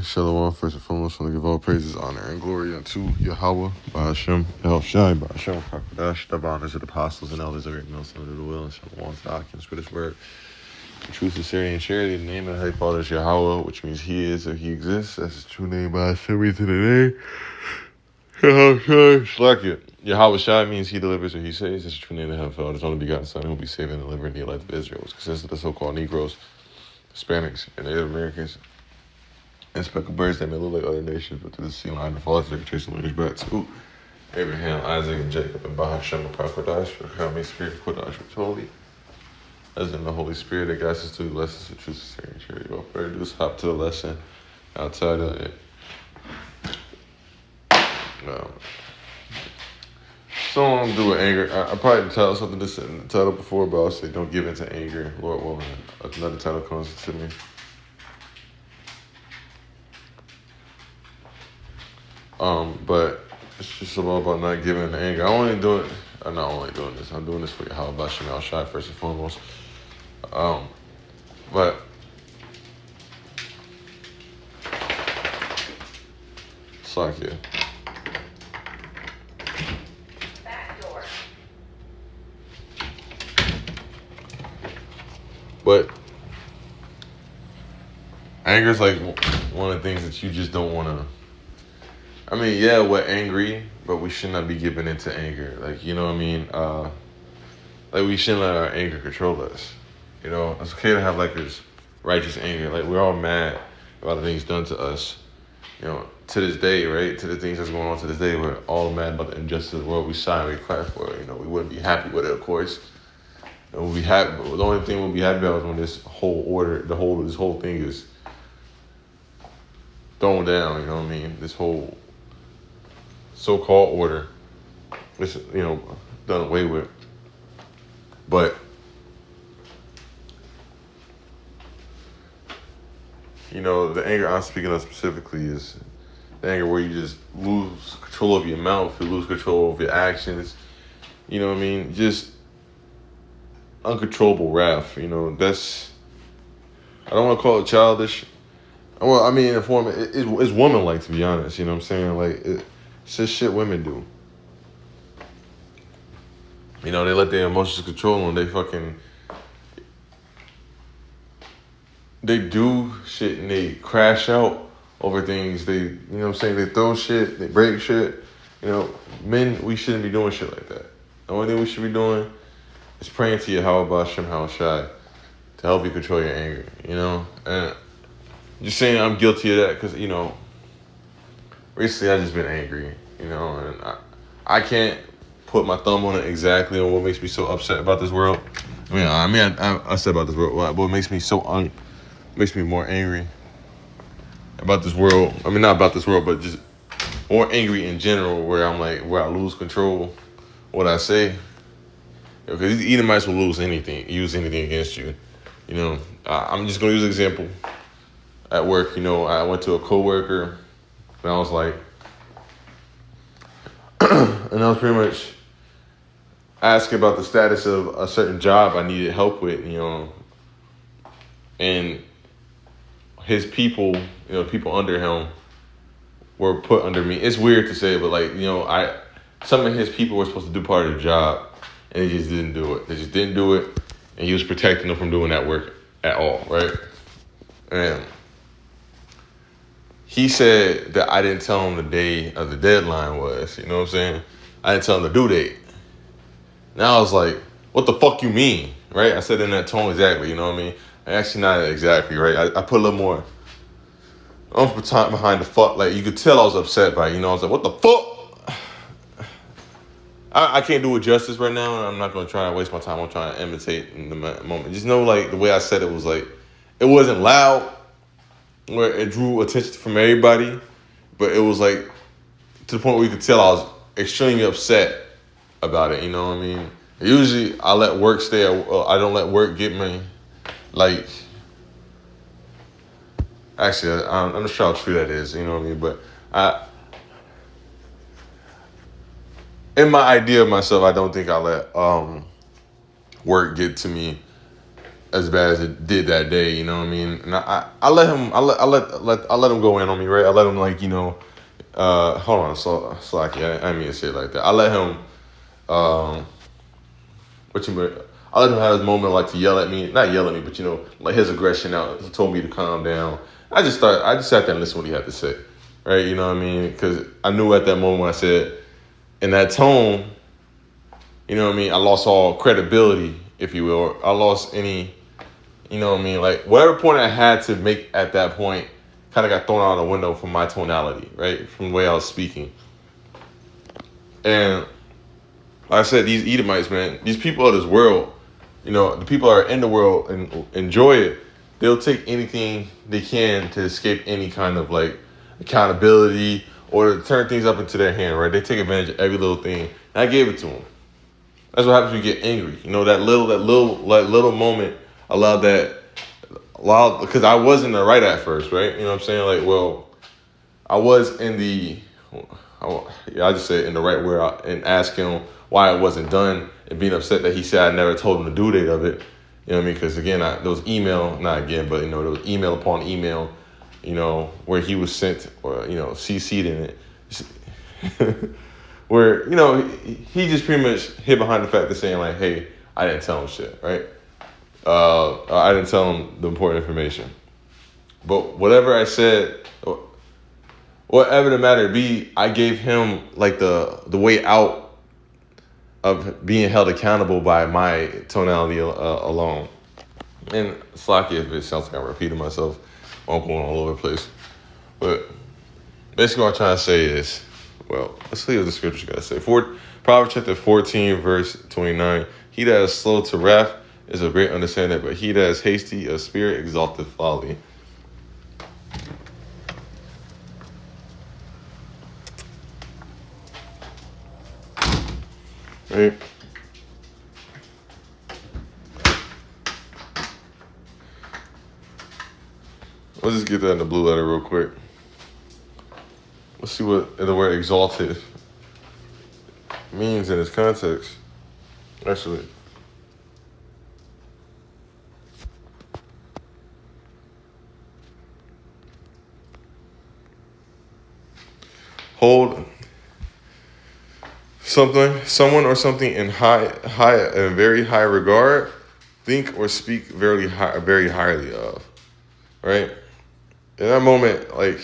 Shalom, first and foremost, I want to give all praises, honor, and glory unto Yahweh, Ba'ashem, El Shai, Ba'ashem, Hakadash, the honors of the apostles and elders of great mills under the will, and Shalom to the Occupants for this word. In truth, sincerity, and charity, in the name of the Holy Father is Yahweh, which means He is or He exists. That's His true name, Ba'ashem, read to the name. El Shai, Shlakia. Yahweh Shai means He delivers or He saves. That's the true name of the Heavenly Father, His only begotten Son, who will be saving and delivering the elect of Israel, which consists of the so-called Negroes, Hispanics, and Native Americans, and speckled birds that may look like other nations, but to the sea line, the fathers, they can trace the lineage back to Abraham, Isaac, and Jacob, and Bahashem, and Pakodash, for Kami, Spirit, Kodash, which holy, as in the Holy Spirit that guides us to the lessons of truth, sincerity, and charity. Without further ado, let's hop to the lesson outside of it. So I'm gonna do with anger. I probably didn't tell something this in the title before, but I'll say don't give in to anger. Lord willing, another title comes to me. But it's just about not giving in to anger. I'm not only doing this. I'm doing this for Yahweh Ba'ashem El Shai first and foremost. But it's like But anger is like one of the things that you just don't want to. I mean, yeah, we're angry, but we should not be giving into anger. Like, you know what I mean? Like, we shouldn't let our anger control us. You know, it's okay to have, like, this righteous anger. Like, we're all mad about the things done to us. You know, to this day, right? To the things that's going on to this day, we're all mad about the injustice of the world. We sigh and we cry for it. You know, we wouldn't be happy with it, of course. And we'll be happy, but the only thing we'll be happy about is when this whole order, this whole thing is thrown down, you know what I mean? This whole so-called order is, you know, done away with. But, you know, the anger I'm speaking of specifically is the anger where you just lose control of your mouth, you lose control of your actions, you know what I mean? Just uncontrollable wrath, you know, I don't want to call it childish. Well, I mean, in a form, it's woman-like, to be honest, you know what I'm saying? Like, it's just shit women do. You know, they let their emotions control them. They do shit and they crash out over things. You know what I'm saying? They throw shit, they break shit. You know, men, we shouldn't be doing shit like that. The only thing we should be doing is praying to Yahweh Ba'ashem El Shai to help you control your anger, you know? And just saying I'm guilty of that because, you know, recently I've just been angry, you know, and I can't put my thumb on it exactly on what makes me so upset about this world. I said about this world, but what makes me makes me more angry about this world. I mean, not about this world, but just more angry in general, where I lose control of what I say. Because these Edomites will use anything against you. You know, I'm just going to use an example. At work, you know, I went to a coworker, and I was like, and I was pretty much asking about the status of a certain job I needed help with, you know, and his people, you know, people under him were put under me. It's weird to say, but like, you know, some of his people were supposed to do part of the job, and they just didn't do it. They just didn't do it, and he was protecting them from doing that work at all, right? And he said that I didn't tell him the day of the deadline was, you know what I'm saying? I didn't tell him the due date. Now I was like, what the fuck you mean, right? I said in that tone exactly, you know what I mean? Actually, not exactly, right? I put a little more time behind the fuck. Like, you could tell I was upset by it, you know? I was like, what the fuck? I can't do it justice right now, and I'm not going to try to waste my time on trying to imitate in the moment. Just know, like, the way I said it was like, it wasn't loud, where it drew attention from everybody, but it was like to the point where you could tell I was extremely upset about it, you know what I mean? Usually I let work stay, I don't let work get me, like, actually, I'm not sure how true that is, you know what I mean? But in my idea of myself, I don't think I let work get to me as bad as it did that day. You know what I mean? And I let him I let him go in on me, right? I let him like, hold on, so like, yeah, I didn't mean to say it like that. I let him I let him have his moment like to yell at me, not yell at me, but like his aggression out. He told me to calm down. I just sat there and listened to what he had to say, right? You know what I mean? Because I knew at that moment when I said in that tone, you know what I mean, I lost all credibility, if you will. Or I lost any, you know what I mean, like whatever point I had to make at that point kind of got thrown out the window from my tonality, right? From the way I was speaking. And like I said, these Edomites, man, these people of this world, the people that are in the world and enjoy it, they'll take anything they can to escape any kind of like accountability or to turn things up into their hand, right? They take advantage of every little thing. And I gave it to them. That's what happens when you get angry. That little moment allowed, because I wasn't the right at first, right? You know what I'm saying? Like, well, I was I just say in the right where and ask him why it wasn't done and being upset that he said I never told him the due date of it. You know what I mean? Because again, there was email, not again, but there was email upon email, where he was sent or CC'd in it, where he just pretty much hid behind the fact of saying like, hey, I didn't tell him shit, right? I didn't tell him the important information. But whatever I said, whatever the matter be, I gave him like the way out of being held accountable by my tonality alone. And slack if it sounds like I'm repeating myself. I'm going all over the place. But basically what I'm trying to say is, well, let's see what the scripture got to say. Proverbs chapter 14, verse 29. He that is slow to wrath is a great understanding, but he that is hasty of spirit exalteth folly. Right? Let's just get that in the blue letter real quick. Let's see what the word exalted means in its context. Actually, hold someone or something in very high regard, think or speak very highly of, right? In that moment, like,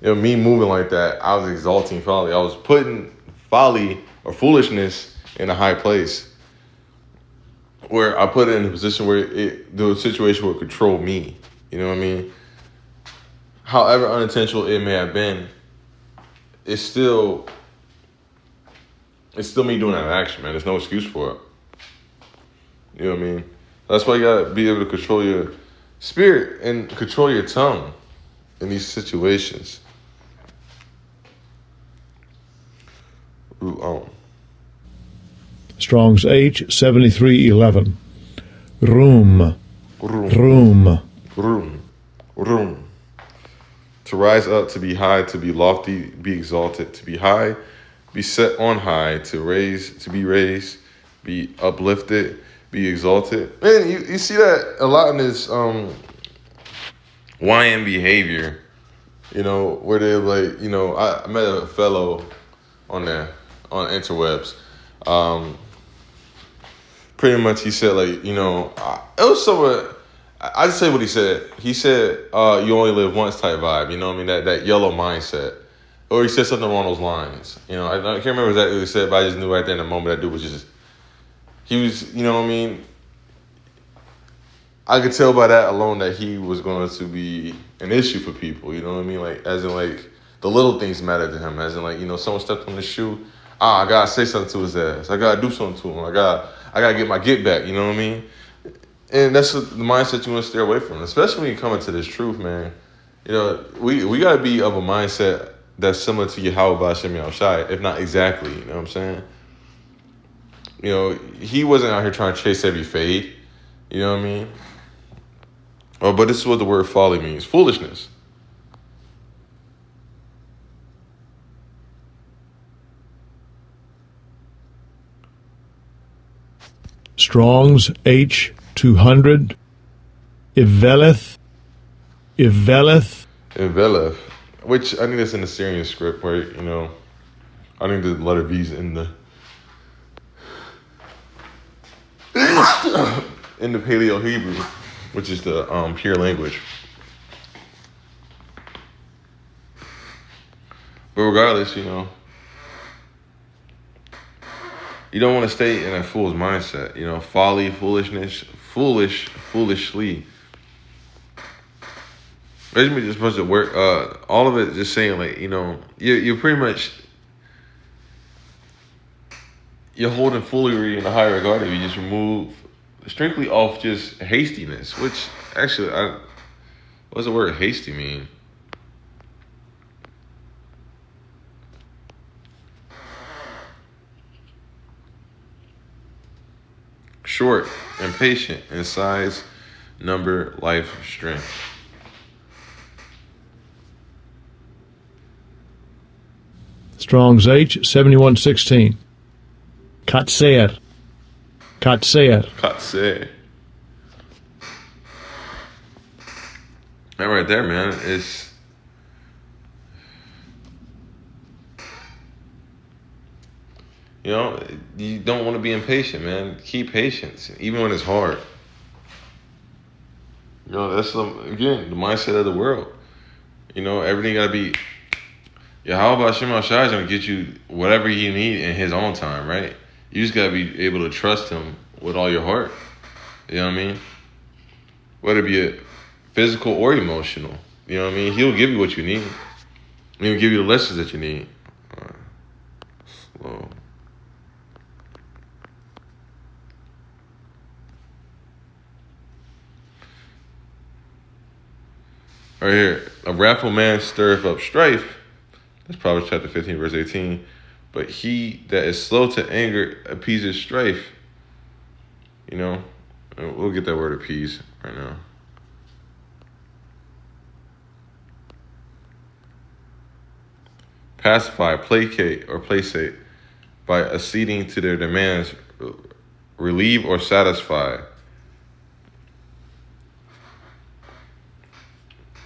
me moving like that, I was exalting folly. I was putting folly or foolishness in a high place, where I put it in a position where the situation would control me. You know what I mean? However unintentional it may have been, it's still me doing that action, man. There's no excuse for it. You know what I mean? That's why you gotta be able to control your spirit and control your tongue in these situations. Strong's H7311. Room. To rise up, to be high, to be lofty, be exalted, to be high, be set on high, to be raised, be uplifted, be exalted. Man, you see that a lot in this YN behavior, where they're like, I met a fellow on interwebs. Pretty much he said like, it was somewhat, I just say what he said. He said, you only live once type vibe, you know what I mean? That yellow mindset. Or he said something along those lines. I can't remember exactly what he said, but I just knew right there in the moment that dude was just, he was, you know what I mean? I could tell by that alone that he was going to be an issue for people, you know what I mean? Like, as in like, the little things matter to him. As in like, someone stepped on his shoe, I gotta say something to his ass. I gotta do something to him. I gotta get my get back, you know what I mean? And that's the mindset you want to stay away from, especially when you come into this truth, man. We got to be of a mindset that's similar to Yahweh B'Shem Yahushai, if not exactly, you know what I'm saying? He wasn't out here trying to chase every fade, you know what I mean? But this is what the word folly means, foolishness. Strong's H 200. Iveleth. And Velef, which I think that's in the Syrian script, right? You know, I think the letter V's in the in the Paleo Hebrew, which is the pure language. But regardless, you know, you don't want to stay in a fool's mindset. You know, folly, foolishness, foolishly. Basically, just supposed to work. All of it just saying, like, you know, you're pretty much you're holding foolery in a higher regard if you just remove strictly off just hastiness. Which actually, what does the word hasty mean? Short, impatient in size, number, life, strength. Strong's H 7116. Katser. Katse. That right there, man, is you know, you don't want to be impatient, man. Keep patience, even when it's hard. You know, that's again the mindset of the world. You know, everything gotta be. Yeah, how about Shema Shai is gonna get you whatever you need in his own time, right? You just gotta be able to trust him with all your heart. You know what I mean? Whether it be physical or emotional. You know what I mean? He'll give you what you need. He'll give you the lessons that you need. Slow. Right here. A wrathful man stirreth up strife. That's Proverbs chapter 15, verse 18. But he that is slow to anger appeases strife. You know, we'll get that word appease right now. Pacify, placate, or placate by acceding to their demands, relieve or satisfy.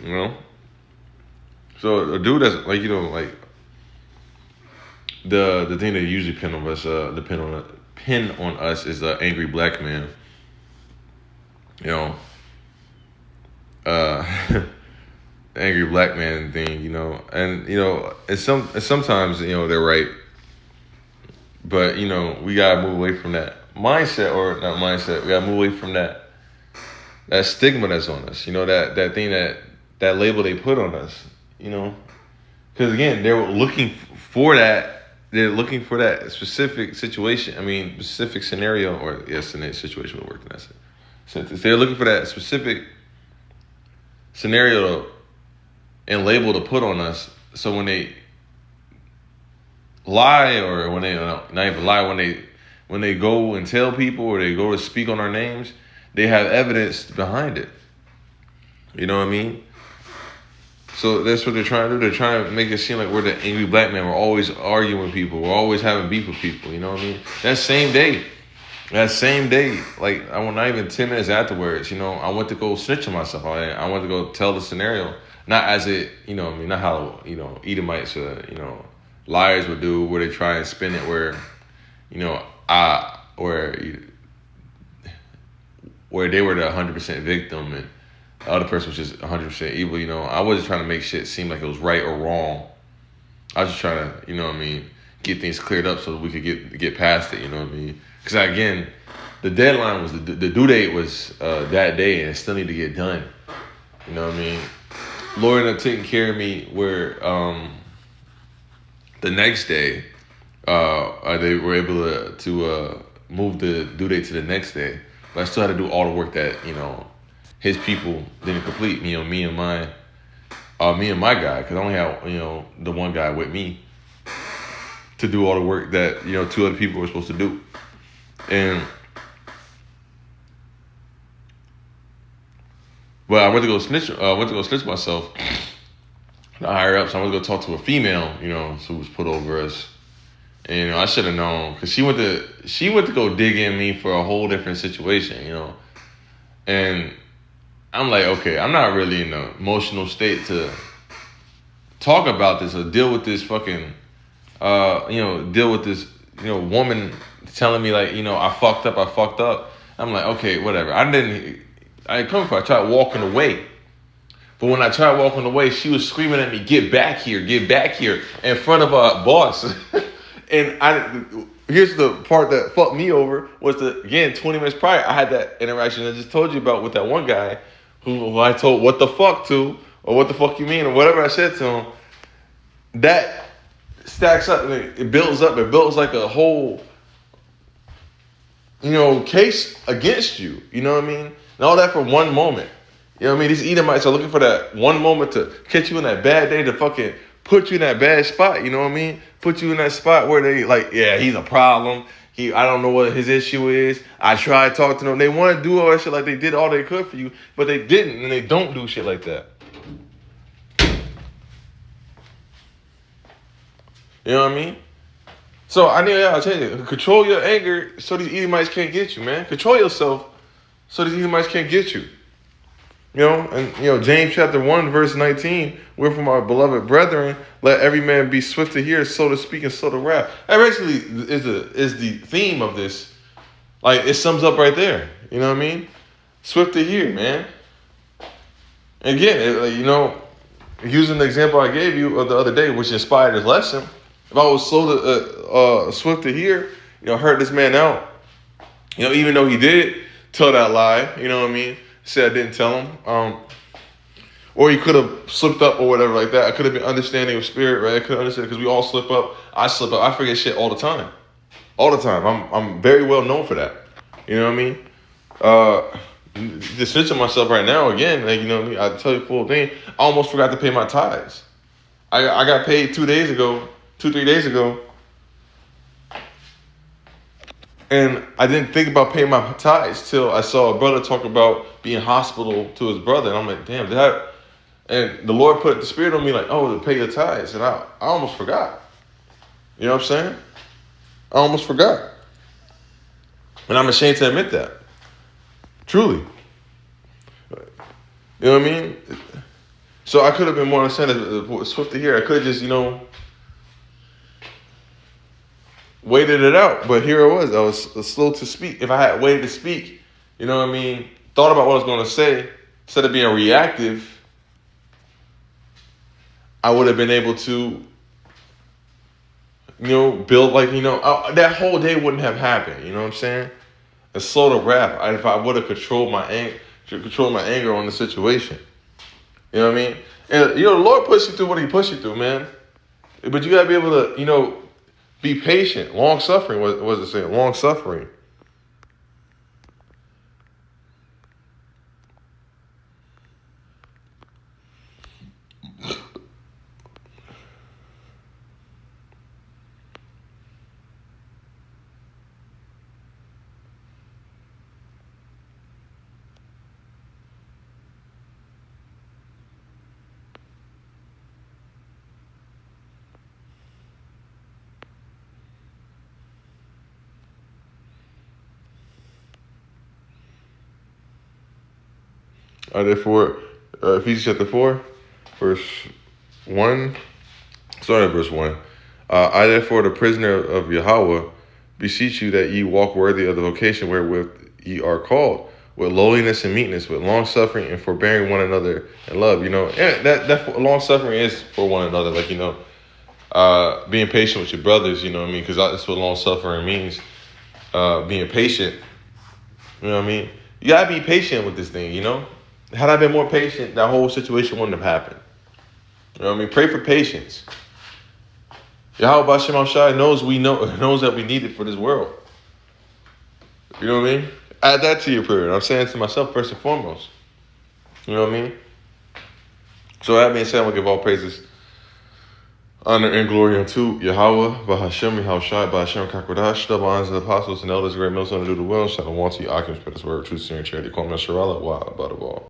You know? So a dude that's like, you know, like the thing that usually pin on us is the angry black man. You know, the angry black man thing. You know, and you know, sometimes you know they're right, but you know we gotta move away from that mindset, or not mindset. We gotta move away from that stigma that's on us. You know, that thing that label they put on us. You know, because again, they're looking for that. They're looking for that specific situation. I mean, specific scenario, or yes, situation would work in that sense. They're looking for that specific scenario and label to put on us. So when they lie, or when they not even lie, when they go and tell people, or they go to speak on our names, they have evidence behind it. You know what I mean? So that's what they're trying to do. They're trying to make it seem like we're the angry black man. We're always arguing with people. We're always having beef with people. You know what I mean? That same day, like I was not even 10 minutes afterwards, you know, I went to go snitch on myself. I went to go tell the scenario, not as it, you know what I mean, not how, you know, Edomites or, you know, liars would do, where they try and spin it where, you know, where they were the 100% victim and the other person was just 100% evil. You know, I wasn't trying to make shit seem like it was right or wrong. I was just trying to, you know what I mean, get things cleared up so that we could get past it. You know what I mean? Because again, the deadline was the due date was that day, and it still need to get done. You know what I mean? Lord ended up taking care of me where the next day they were able to move the due date to the next day, but I still had to do all the work that, you know, his people didn't complete. You know, me and my guy, because I only had, you know, the one guy with me to do all the work that, you know, two other people were supposed to do. But I went to go snitch myself. The higher up, so I went to go talk to a female, you know, who was put over us. And, you know, I should have known because she went to go dig in me for a whole different situation, you know. And I'm like, okay, I'm not really in an emotional state to talk about this or deal with this fucking, deal with this, woman telling me like, I fucked up. I'm like, okay, whatever. I come for. I tried walking away. But when I tried walking away, she was screaming at me, get back here, in front of our boss. And here's the part that fucked me over was again, 20 minutes prior, I had that interaction I just told you about with that one guy who I told what the fuck to, or what the fuck you mean, or whatever I said to him. That stacks up, and it builds up. It builds like a whole, case against you. You know what I mean? And all that for one moment. You know what I mean? These Edomites are looking for that one moment to catch you in that bad day, to fucking put you in that bad spot. You know what I mean? Put you in that spot where they like, yeah, he's a problem. I don't know what his issue is. I tried to talk to them. They want to do all that shit like they did all they could for you, but they didn't, and they don't do shit like that. You know what I mean? So I'll tell you, control your anger so these Edomites can't get you, man. Control yourself so these Edomites can't get you. James chapter 1, verse 19, wherefore my beloved brethren, let every man be swift to hear, so to speak, and slow to wrath. That basically is the theme of this. Like, it sums up right there. You know what I mean? Swift to hear, man. Again, using the example I gave you of the other day, which inspired this lesson, if I was swift to hear, hurt this man out, even though he did tell that lie, you know what I mean? Said I didn't tell him. Or he could have slipped up or whatever like that. I could have been understanding of spirit, right? I could understand because we all slip up. I slip up. I forget shit all the time. All the time. I'm very well known for that. You know what I mean? Just snitching myself right now again. Like, you know what I mean? I tell you the full thing. I almost forgot to pay my tithes. I got paid 3 days ago. And I didn't think about paying my tithes till I saw a brother talk about being hospital to his brother. And I'm like, damn, and the Lord put the spirit on me like, oh, to pay your tithes. And I almost forgot. You know what I'm saying? I almost forgot. And I'm ashamed to admit that. Truly. You know what I mean? So I could have been more understanding, swift to hear. I could have just, waited it out, but here I was slow to speak. If I had waited to speak, you know what I mean, thought about what I was going to say, instead of being reactive, I would have been able to, build that whole day wouldn't have happened, you know what I'm saying? And slow to wrath, if I would have controlled my anger on the situation. You know what I mean? And, the Lord pushed you through what he pushed you through, man. But you got to be able to, be patient, long-suffering. What was it saying? Long-suffering. Therefore, Ephesians chapter 4, verse 1, starting at verse 1. I therefore, the prisoner of Yahweh, beseech you that ye walk worthy of the vocation wherewith ye are called, with lowliness and meekness, with long suffering and forbearing one another in love. And that long suffering is for one another, being patient with your brothers. You know what I mean? Because that's what long suffering means. Being patient. You know what I mean? You gotta be patient with this thing. Had I been more patient, that whole situation wouldn't have happened. You know what I mean? Pray for patience. Yahweh B'Shem Shai knows that we need it for this world. You know what I mean? Add that to your prayer. I'm saying to myself first and foremost. You know what I mean? So that being said, I'm going to give all praises, honor, and glory unto Yahweh, B'Hashem, Yahushai, B'Hashem, Kakodash, double honors of the apostles and elders, great millstone to do the will, Shalom to you, occupants, for this word, truth, sincerity, charity, Kwam Nasharallah, Wa, Badabal.